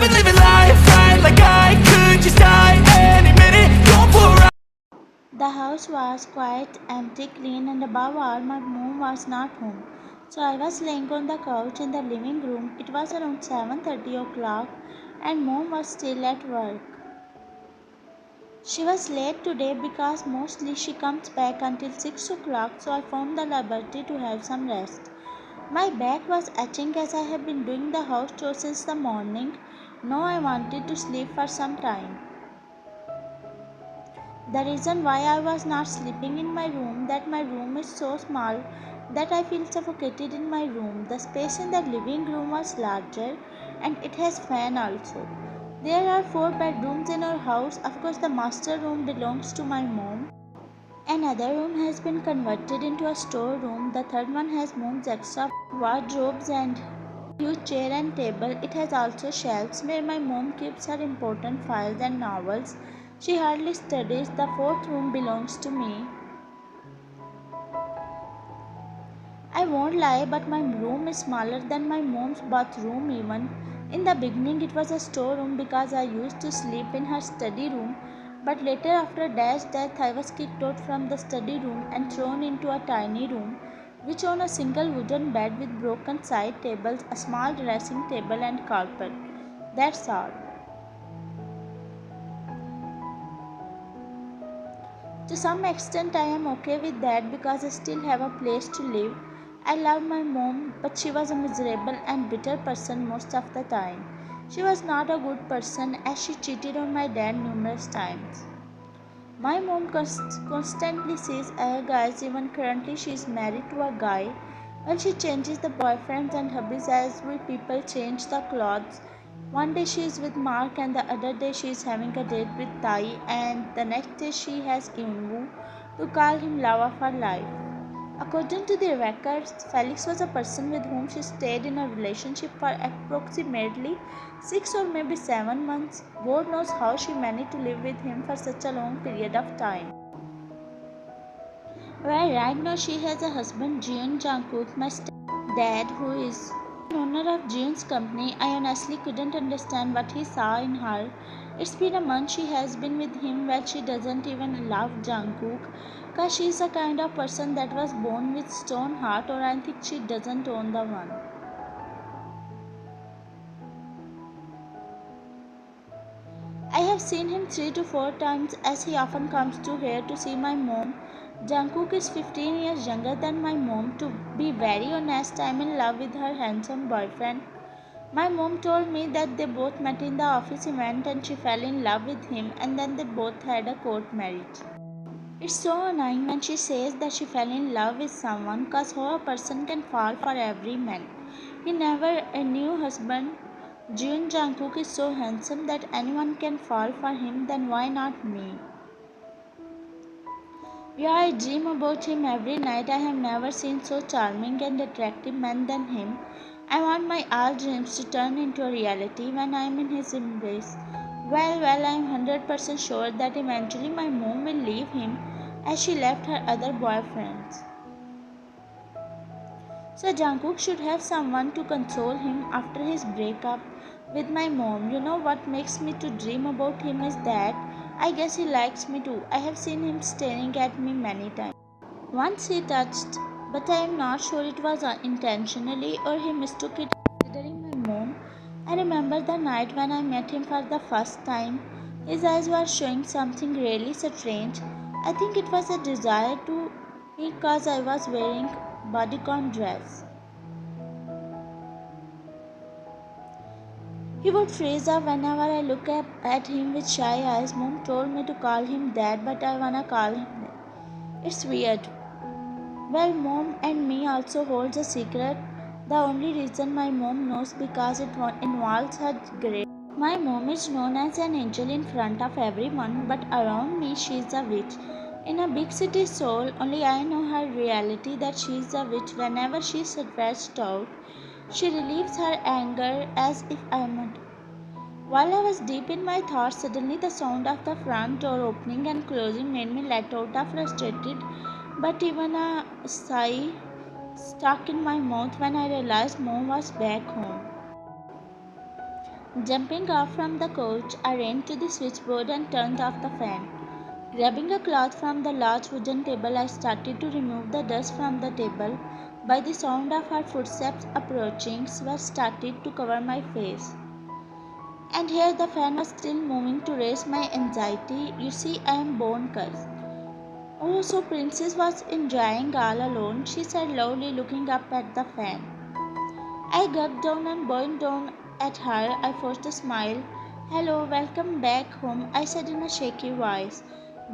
I've been living life right like I could just die any minute. Going for a ride. The house was quite empty, clean, and above all, my mom was not home. So I was laying on the couch in the living room. It was around 7:30 o'clock, and mom was still at work. She was late today because mostly she comes back until 6 o'clock, so I found the liberty to have some rest. My back was aching as I have been doing the house chores since the morning. Now I wanted to sleep for some time. The reason why I was not sleeping in my room that my room is so small that I feel suffocated in my room. The space in the living room was larger and it has fan also. There are 4 bedrooms in our house. Of course the master room belongs to my mom. Another room has been converted into a storeroom. The third one has mom's extra wardrobes and huge chair and table. It has also shelves where my mom keeps her important files and novels. She hardly studies. The fourth room belongs to me. I won't lie, but my room is smaller than my mom's bathroom even. In the beginning it was a storeroom because I used to sleep in her study room, but later after Dad's death I was kicked out from the study room and thrown into a tiny room which owned a single wooden bed with broken side tables, a small dressing table and carpet. That's all. To some extent, I am okay with that because I still have a place to live. I love my mom, but she was a miserable and bitter person most of the time. She was not a good person as she cheated on my dad numerous times. My mom constantly sees other guys, even currently she is married to a guy. Well, she changes the boyfriends and hubbies as we people change the clothes. One day she is with Mark and the other day she is having a date with Tai and the next day she has Yunwoo to call him love of her life. According to the records, Felix was a person with whom she stayed in a relationship for approximately 6 or maybe 7 months. God knows how she managed to live with him for such a long period of time. Well, right now she has a husband, Jeon Jungkook, my dad, who is an owner of Jeon's company. I honestly couldn't understand what he saw in her. It's been a month she has been with him. Well, she doesn't even love Jungkook, cause she's a kind of person that was born with stone heart, or I think she doesn't own the one. I have seen him 3 to 4 times as he often comes to here to see my mom. Jungkook is 15 years younger than my mom. To be very honest, I'm in love with her handsome boyfriend. My mom told me that they both met in the office event and she fell in love with him and then they both had a court marriage. It's so annoying when she says that she fell in love with someone cause how a person can fall for every man. He never a new husband. Jeon Jungkook is so handsome that anyone can fall for him, then why not me? Yeah, I dream about him every night. I have never seen so charming and attractive man than him. I want my all dreams to turn into a reality when I am in his embrace. Well, I am 100% sure that eventually my mom will leave him as she left her other boyfriends. So Jungkook should have someone to console him after his breakup with my mom. You know what makes me to dream about him is that I guess he likes me too. I have seen him staring at me many times. Once he touched, but I am not sure it was intentionally or he mistook it considering my mom. I remember the night when I met him for the first time. His eyes were showing something really strange. I think it was a desire to me because I was wearing bodycon dress. He would freeze up whenever I look up at him with shy eyes. Mom told me to call him dad, but I wanna call him that. It's weird. Well, mom and me also holds a secret. The only reason my mom knows because it involves her grave. My mom is known as an angel in front of everyone, but around me she is a witch. In a big city soul, only I know her reality that she is a witch. Whenever she is stressed out, she relieves her anger as if I am not. While I was deep in my thoughts, suddenly the sound of the front door opening and closing made me let out a frustrated but even a sigh stuck in my mouth when I realized mom was back home. Jumping off from the couch, I ran to the switchboard and turned off the fan. Grabbing a cloth from the large wooden table, I started to remove the dust from the table. By the sound of her footsteps approaching, sweat started to cover my face. And here the fan was still moving to raise my anxiety. You see, I am bone cursed. Oh, so Princess was enjoying all alone, she said loudly, looking up at the fan. I gulped down and bowing down at her. I forced a smile. Hello, welcome back home, I said in a shaky voice.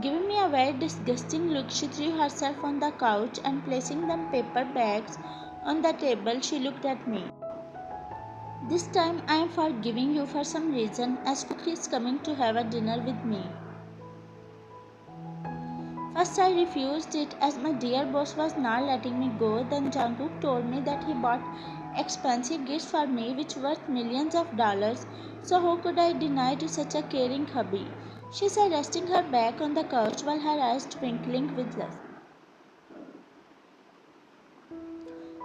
Giving me a very disgusting look, she threw herself on the couch and placing them paper bags on the table, she looked at me. This time I am forgiving you for some reason, as Cook is coming to have a dinner with me. First I refused it as my dear boss was not letting me go. Then Jungkook told me that he bought expensive gifts for me which worth millions of dollars, so how could I deny to such a caring hubby? She said, resting her back on the couch while her eyes twinkling with lust.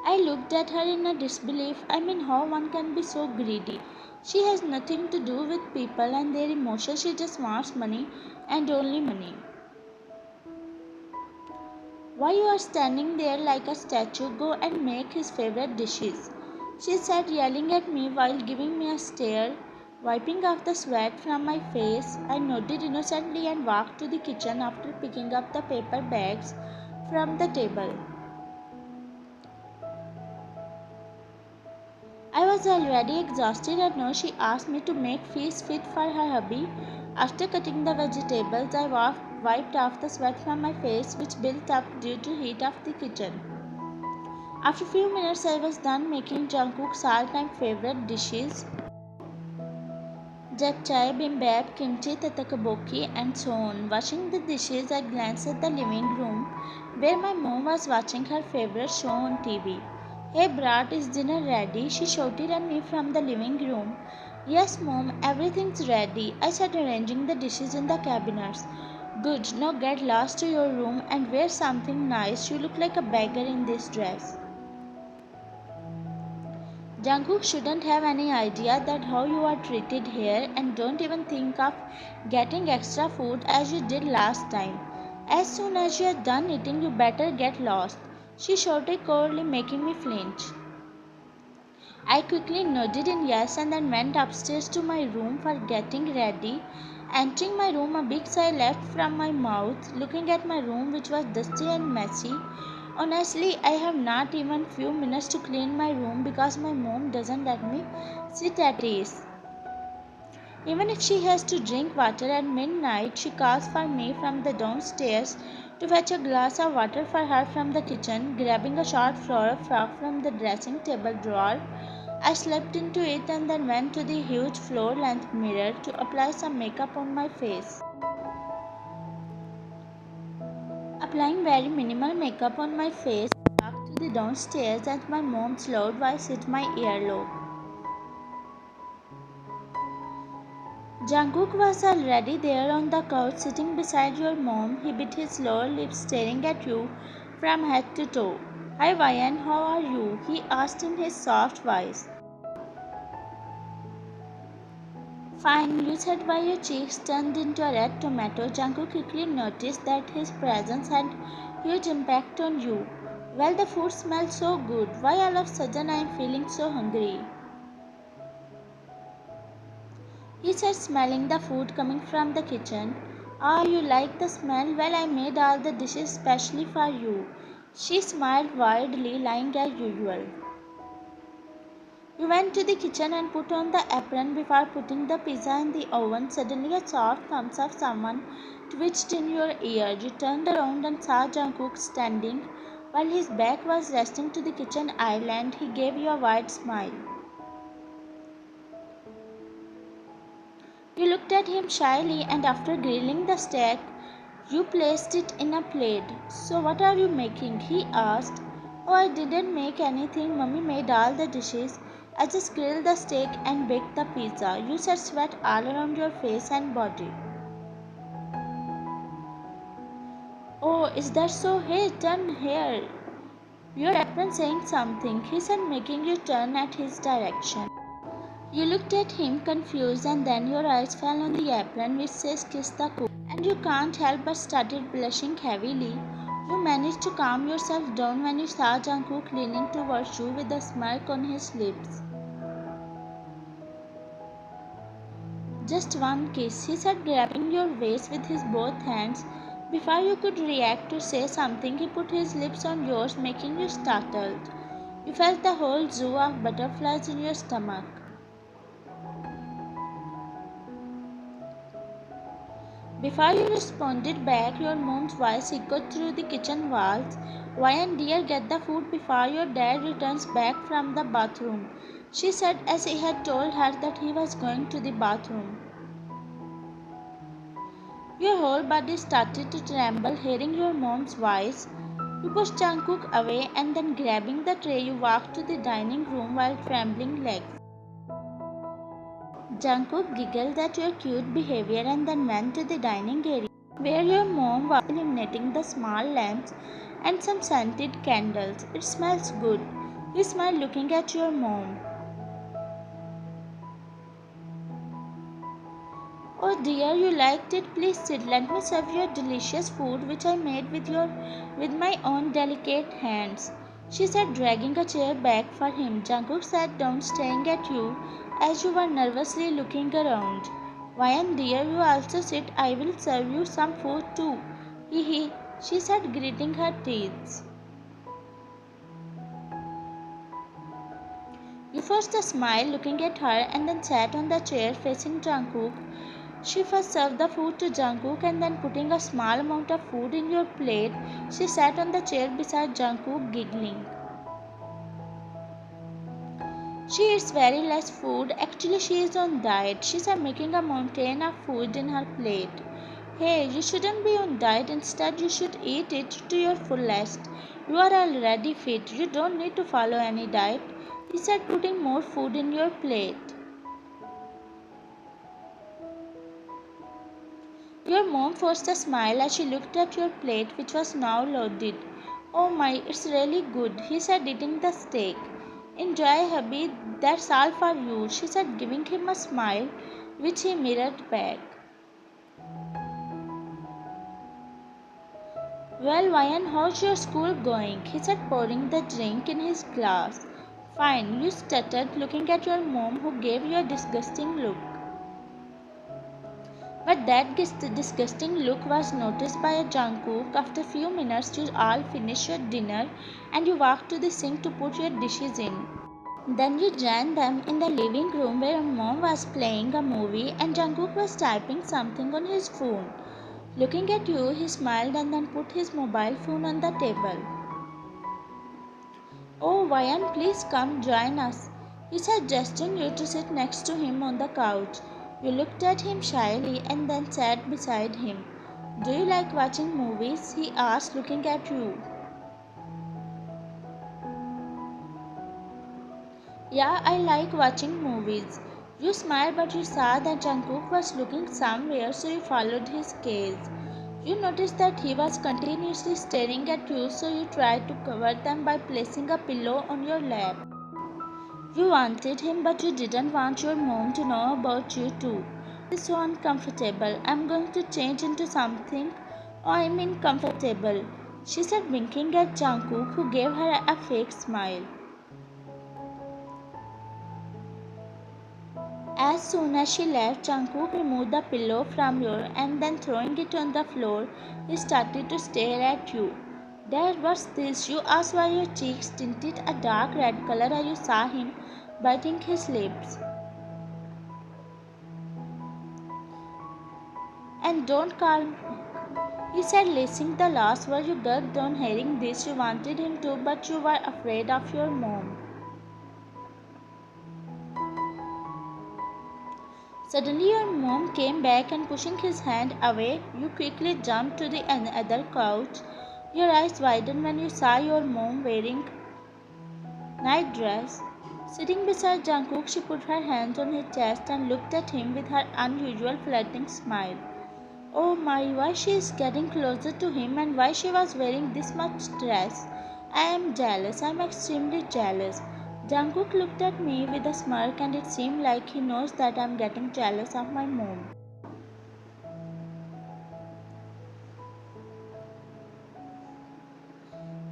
I looked at her in a disbelief. I mean, how one can be so greedy. She has nothing to do with people and their emotions. She just wants money and only money. Why you are standing there like a statue? Go and make his favorite dishes, she said, yelling at me while giving me a stare. Wiping off the sweat from my face, I nodded innocently and walked to the kitchen after picking up the paper bags from the table. I was already exhausted and now she asked me to make feast fit for her hubby. After cutting the vegetables, I wiped off the sweat from my face which built up due to heat of the kitchen. After a few minutes, I was done making Jungkook's all-time favorite dishes, japchae, bibimbap, kimchi, tteokbokki, and so on. Washing the dishes, I glanced at the living room where my mom was watching her favorite show on TV. Hey Brat, is dinner ready? She shouted at me from the living room. Yes, Mom, everything's ready, I said, arranging the dishes in the cabinets. Good, now get lost to your room and wear something nice. You look like a beggar in this dress. Jungkook shouldn't have any idea that how you are treated here, and don't even think of getting extra food as you did last time. As soon as you are done eating, you better get lost, she shouted coldly, making me flinch. I quickly nodded in yes and then went upstairs to my room for getting ready. Entering my room, a big sigh left from my mouth, looking at my room which was dusty and messy. Honestly, I have not even few minutes to clean my room because my mom doesn't let me sit at ease. Even if she has to drink water at midnight, she calls for me from the downstairs to fetch a glass of water for her from the kitchen. Grabbing a short floral frock from the dressing table drawer, I slipped into it and then went to the huge floor-length mirror to apply some makeup on my face. Applying very minimal makeup on my face, I walked to the downstairs and my mom's loud voice hit my earlobe. Jungkook was already there on the couch sitting beside your mom. He bit his lower lip staring at you from head to toe. Hi Ryan, how are you? He asked in his soft voice. Fine, you said while your cheeks turned into a red tomato. Jungkook quickly noticed that his presence had huge impact on you. Well, the food smells so good. Why all of a sudden I am feeling so hungry? He said, smelling the food coming from the kitchen. Ah, you like the smell? Well, I made all the dishes specially for you. She smiled widely, lying as usual. You went to the kitchen and put on the apron before putting the pizza in the oven. Suddenly a soft thumbs of someone twitched in your ear. You turned around and saw Jungkook standing. While his back was resting to the kitchen island, he gave you a wide smile. You looked at him shyly and after grilling the steak, you placed it in a plate. So what are you making? He asked. Oh, I didn't make anything. Mummy made all the dishes. I just grilled the steak and baked the pizza. You said, sweat all around your face and body. Oh, is that so? Hey, turn here. Your apron saying something, he said, making you turn at his direction. You looked at him confused and then your eyes fell on the apron which says kiss the cook and you can't help but started blushing heavily. You managed to calm yourself down when you saw Jungkook leaning towards you with a smirk on his lips. Just one kiss, he said, grabbing your waist with his both hands. Before you could react or say something, he put his lips on yours, making you startled. You felt the whole zoo of butterflies in your stomach. Before you responded back, your mom's voice echoed through the kitchen walls. Why, dear, get the food before your dad returns back from the bathroom, she said as he had told her that he was going to the bathroom. Your whole body started to tremble hearing your mom's voice. You pushed Jungkook away and then grabbing the tray you walked to the dining room while trembling legs. Jungkook giggled at your cute behavior and then went to the dining area where your mom was illuminating the small lamps and some scented candles. It smells good, he smiled looking at your mom. Oh dear, you liked it. Please sit. Let me serve your delicious food which I made with my own delicate hands, she said, dragging a chair back for him. Jungkook sat down, staring at you as you were nervously looking around. Why, dear, you also sit. I will serve you some food too. Hee hee, she said, gritting her teeth. You forced a smile looking at her and then sat on the chair facing Jungkook. She first served the food to Jungkook and then putting a small amount of food in your plate, she sat on the chair beside Jungkook giggling. She eats very less food. Actually, she is on diet, she said, making a mountain of food in her plate. Hey, you shouldn't be on diet. Instead, you should eat it to your fullest. You are already fit. You don't need to follow any diet, he said, putting more food in your plate. Your mom forced a smile as she looked at your plate, which was now loaded. Oh my, it's really good, he said, eating the steak. Enjoy, hubby, that's all for you, she said, giving him a smile, which he mirrored back. Well, Ryan, how's your school going? He said, pouring the drink in his glass. Fine, you stuttered, looking at your mom, who gave you a disgusting look. But that disgusting look was noticed by a Jungkook. After a few minutes, you all finished your dinner and you walked to the sink to put your dishes in. Then you joined them in the living room where mom was playing a movie and Jungkook was typing something on his phone. Looking at you, he smiled and then put his mobile phone on the table. Oh, Ryan, please come join us, he said, gesturing you to sit next to him on the couch. You looked at him shyly and then sat beside him. Do you like watching movies? He asked, looking at you. Yeah, I like watching movies. You smiled, but you saw that Jungkook was looking somewhere, so you followed his gaze. You noticed that he was continuously staring at you, so you tried to cover them by placing a pillow on your lap. You wanted him, but you didn't want your mom to know about you too. This is so uncomfortable. I'm going to change into something. Oh, I mean comfortable, she said, winking at Jungkook, who gave her a fake smile. As soon as she left, Jungkook removed the pillow from her and then throwing it on the floor, he started to stare at you. Dad, what's this? You asked why your cheeks tinted a dark red color as you saw him biting his lips. And don't call me, he said, lacing the last word. You gulped down hearing this. You wanted him to, but you were afraid of your mom. Suddenly your mom came back and pushing his hand away, you quickly jumped to the other couch. Your eyes widened when you saw your mom wearing night dress. Sitting beside Jungkook, she put her hands on his chest and looked at him with her unusual flirting smile. Oh my, why she is getting closer to him and why she was wearing this much dress. I am jealous, I am extremely jealous. Jungkook looked at me with a smirk and it seemed like he knows that I'm getting jealous of my mom.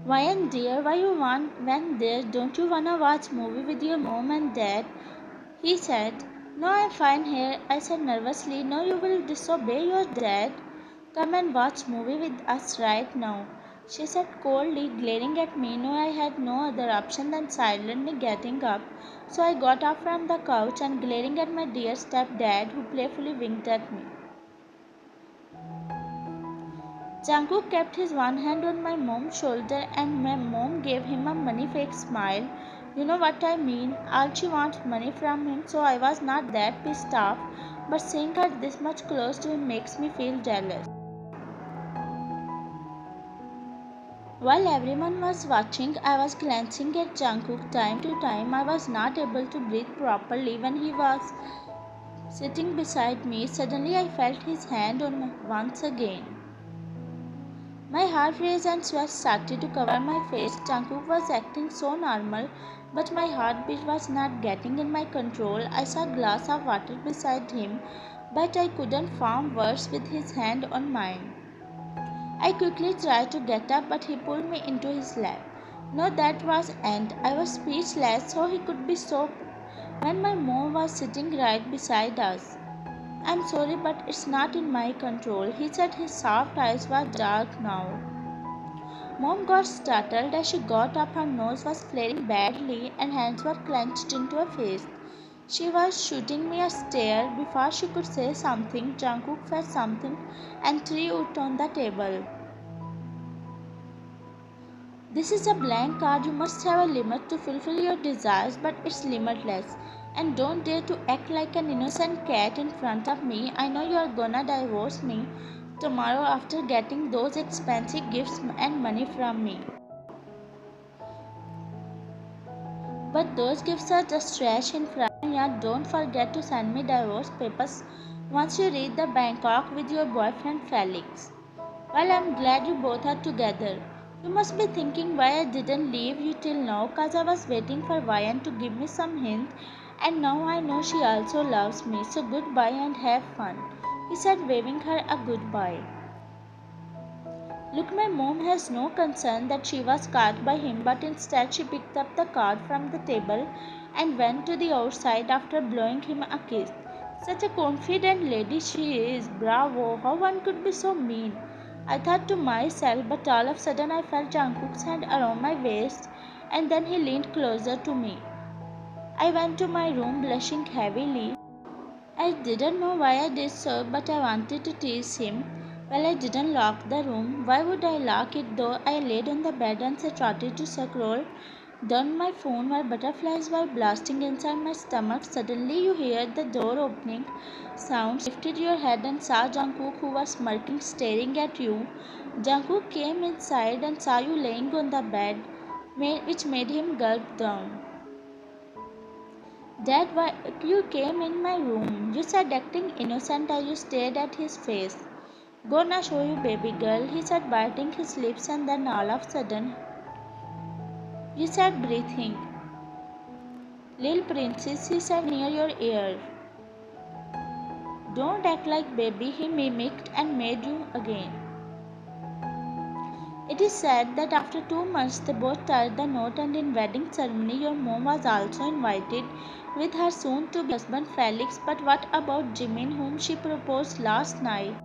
Why dear, why you went there? Don't you wanna watch movie with your mom and dad? He said. No, I'm fine here, I said nervously. No, you will disobey your dad. Come and watch movie with us right now, she said coldly, glaring at me. No, I had no other option than silently getting up. So I got up from the couch and glaring at my dear stepdad, who playfully winked at me. Jungkook kept his one hand on my mom's shoulder and my mom gave him a money fake smile. You know what I mean? All she wants money from him, so I was not that pissed off, but seeing her this much close to him makes me feel jealous. While everyone was watching, I was glancing at Jungkook time to time. I was not able to breathe properly when he was sitting beside me. Suddenly I felt his hand on me once again. My heart raced and sweat started to cover my face. Jungkook was acting so normal, but my heartbeat was not getting in my control. I saw a glass of water beside him, but I couldn't form words with his hand on mine. I quickly tried to get up, but he pulled me into his lap. No, that was end. I was speechless, so he could be so when my mom was sitting right beside us. I'm sorry, but it's not in my control, he said. His soft eyes were dark now. Mom got startled as she got up. Her nose was flaring badly and hands were clenched into her face. She was shooting me a stare. Before she could say something, Jungkook felt something and threw it on the table. This is a blank card. You must have a limit to fulfill your desires, but it's limitless. And don't dare to act like an innocent cat in front of me. I know you are gonna divorce me tomorrow after getting those expensive gifts and money from me. But those gifts are just trash in front. Yeah, don't forget to send me divorce papers once you reach the Bangkok with your boyfriend Felix. Well, I'm glad you both are together. You must be thinking why I didn't leave you till now, cause I was waiting for Vian to give me some hint, and now I know she also loves me. So goodbye and have fun, he said, waving her a goodbye. Look, my mom has no concern that she was caught by him, but instead she picked up the card from the table and went to the outside after blowing him a kiss. Such a confident lady she is. Bravo, how one could be so mean. I thought to myself, but all of a sudden I felt Jungkook's hand around my waist and then he leaned closer to me. I went to my room blushing heavily. I didn't know why I did so, but I wanted to tease him. Well, I didn't lock the room. Why would I lock it though? I laid on the bed and started to scroll down my phone while butterflies were blasting inside my stomach. Suddenly, you hear the door opening sound. Lifted your head and saw Jungkook, who was smirking, staring at you. Jungkook came inside and saw you laying on the bed, which made him gulp down. Dad, why you came in my room? You said, acting innocent as you stared at his face. Gonna show you, baby girl, he said, biting his lips, and then all of a sudden, you said, breathing. Little princess, he said near your ear. Don't act like baby, he mimicked and made you again. It is said that after 2 months they both tied the knot, and in wedding ceremony your mom was also invited with her soon to be husband Felix. But what about Jimin, whom she proposed last night?